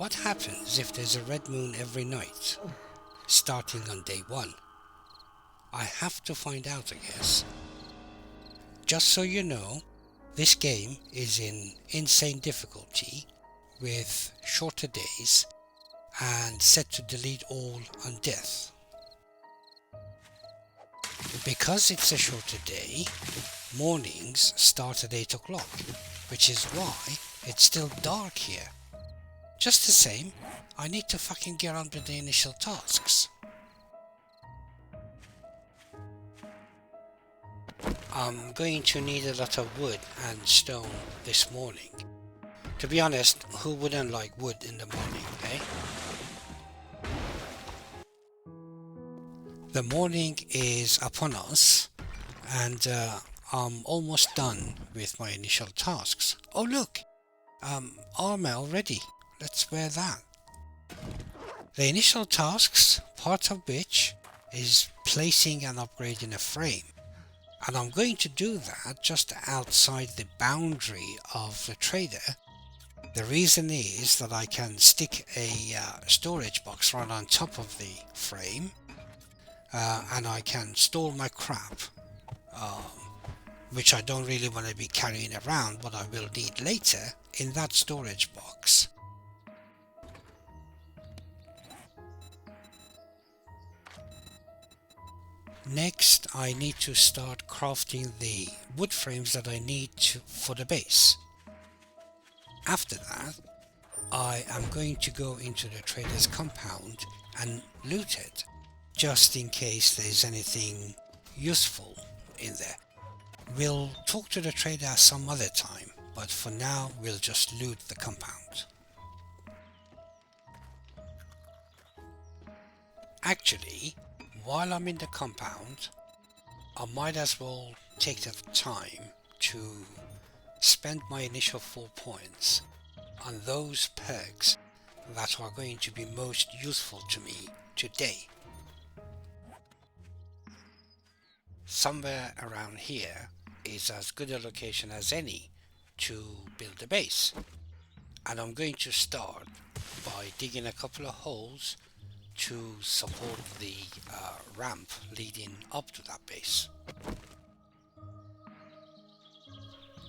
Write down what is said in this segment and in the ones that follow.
what happens if there's a red moon every night, starting on day 1? I have to find out, I guess. Just so you know, this game is in insane difficulty with shorter days and set to delete all on death. Because it's a shorter day, mornings start at 8 o'clock, which is why it's still dark here. Just the same, I need to fucking get on with the initial tasks. I'm going to need a lot of wood and stone this morning. To be honest, who wouldn't like wood in the morning, eh? The morning is upon us, and I'm almost done with my initial tasks. Oh look! Armor already. Let's wear that. The initial tasks, part of which is placing and upgrading a frame. And I'm going to do that just outside the boundary of the trader. The reason is that I can stick a storage box right on top of the frame, and I can store my crap, which I don't really want to be carrying around, but I will need later in that storage box. Next, I need to start crafting the wood frames that I need for the base. After that, I am going to go into the trader's compound and loot it, just in case there's anything useful in there. We'll talk to the trader some other time, but for now we'll just loot the compound. Actually, while I'm in the compound, I might as well take the time to spend my initial 4 points on those perks that are going to be most useful to me today. Somewhere around here is as good a location as any to build a base, and I'm going to start by digging a couple of holes to support the ramp leading up to that base.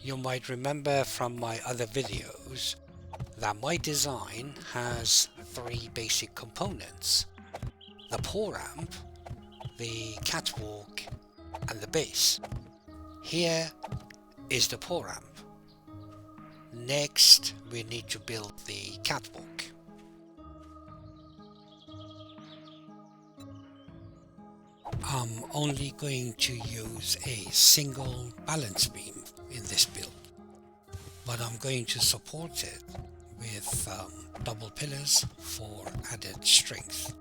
You might remember from my other videos that my design has 3 basic components: the paw ramp, the catwalk, and the base. Here is the paw ramp. Next, we need to build the catwalk. I'm only going to use a single balance beam in this build, but I'm going to support it with double pillars for added strength.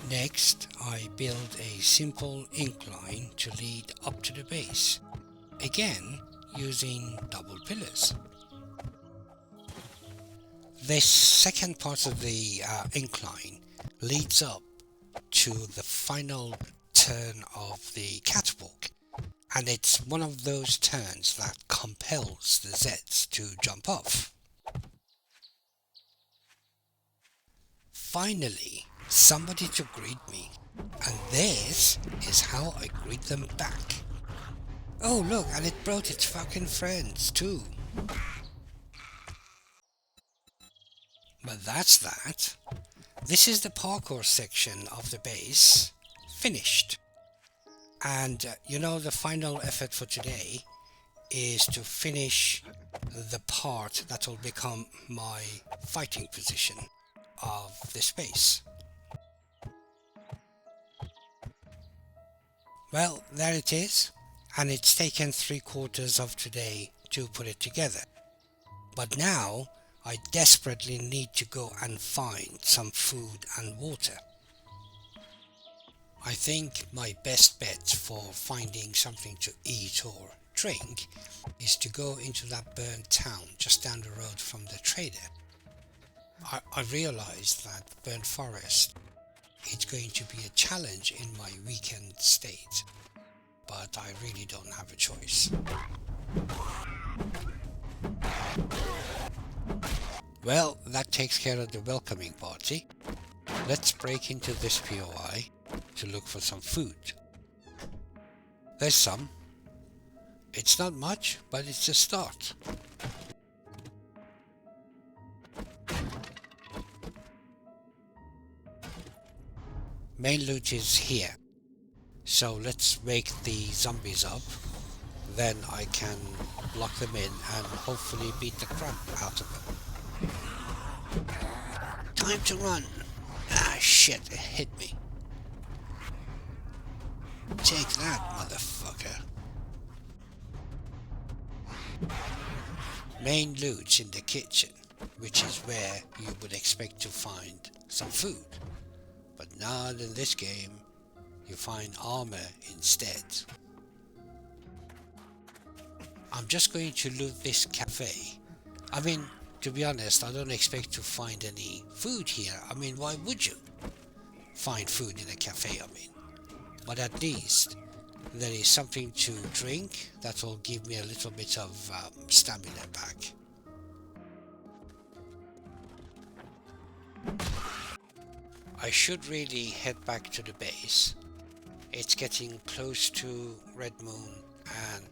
Next, I build a simple incline to lead up to the base, again using double pillars. This second part of the incline leads up to the final turn of the catwalk, and it's one of those turns that compels the Zeds to jump off. Finally, somebody to greet me, and this is how I greet them back. Oh look, and it brought its fucking friends too. But that's that. This is the parkour section of the base finished. And you know, the final effort for today is to finish the part that will become my fighting position of this base. Well, there it is, and it's taken 3/4 of today to put it together. But now I desperately need to go and find some food and water. I think my best bet for finding something to eat or drink is to go into that burnt town just down the road from the trader. I realized that burnt forest is going to be a challenge in my weekend state, but I really don't have a choice. Well, that takes care of the welcoming party. Let's break into this POI to look for some food. There's some. It's not much, but it's a start. Main loot is here. So let's wake the zombies up. Then I can lock them in and hopefully beat the crap out of them. Time to run! Ah shit, it hit me. Take that, motherfucker. Main loot's in the kitchen, which is where you would expect to find some food. But not in this game. You find armor instead. I'm just going to loot this cafe. I mean, to be honest, I don't expect to find any food here. I mean, why would you find food in a cafe, I mean? But at least there is something to drink that will give me a little bit of stamina back. I should really head back to the base. It's getting close to Red Moon and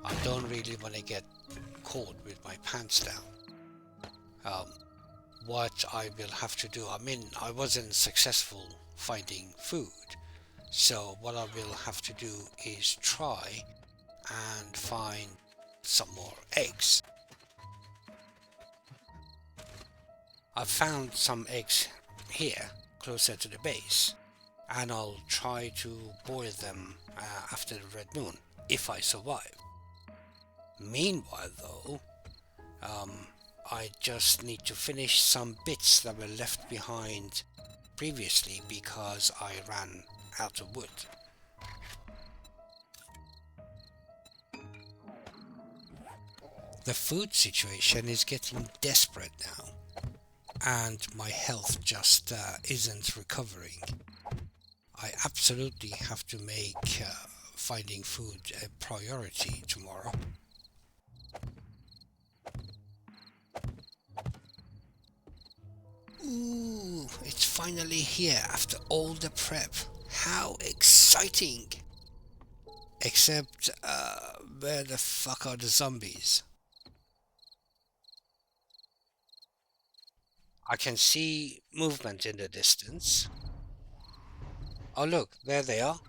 I don't really want to get caught with my pants down. What I will have to do, I mean, I wasn't successful finding food, so what I will have to do is try and find some more eggs. I've found some eggs here, closer to the base, and I'll try to boil them after the Red Moon, if I survive. Meanwhile though, I just need to finish some bits that were left behind previously because I ran out of wood. The food situation is getting desperate now, and my health just isn't recovering. I absolutely have to make finding food a priority tomorrow. Ooh, it's finally here after all the prep. How exciting! Except, where the fuck are the zombies? I can see movement in the distance. Oh look, there they are.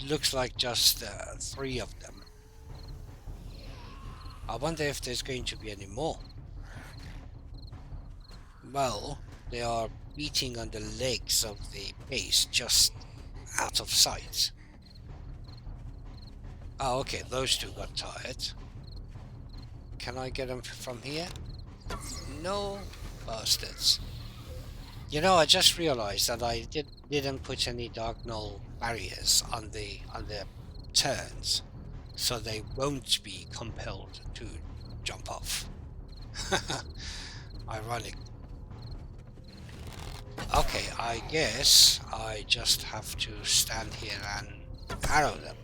Looks like just 3 of them. I wonder if there's going to be any more. Well, they are beating on the legs of the base just out of sight. Oh, okay, those 2 got tired. Can I get them from here? No, bastards. You know, I just realized that I didn't put any dark null barriers on the turns, so they won't be compelled to jump off. Ironic. Okay, I guess I just have to stand here and arrow them.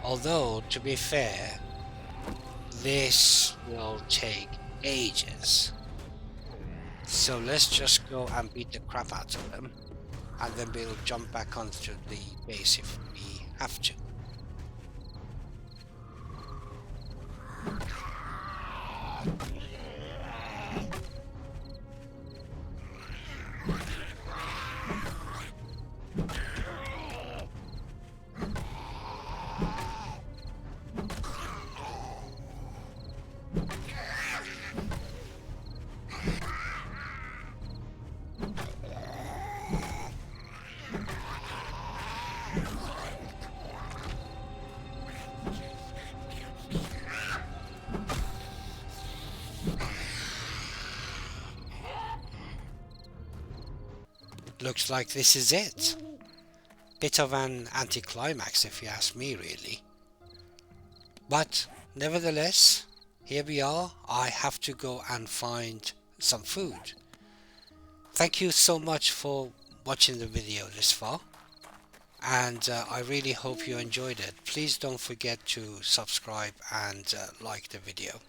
Although, to be fair, this will take ages. So let's just go and beat the crap out of them, and then we'll jump back onto the base if we have to. Looks like this is it. Bit of an anticlimax if you ask me, really. But nevertheless, here we are. I have to go and find some food. Thank you so much for watching the video this far. and I really hope you enjoyed it. Please don't forget to subscribe and like the video.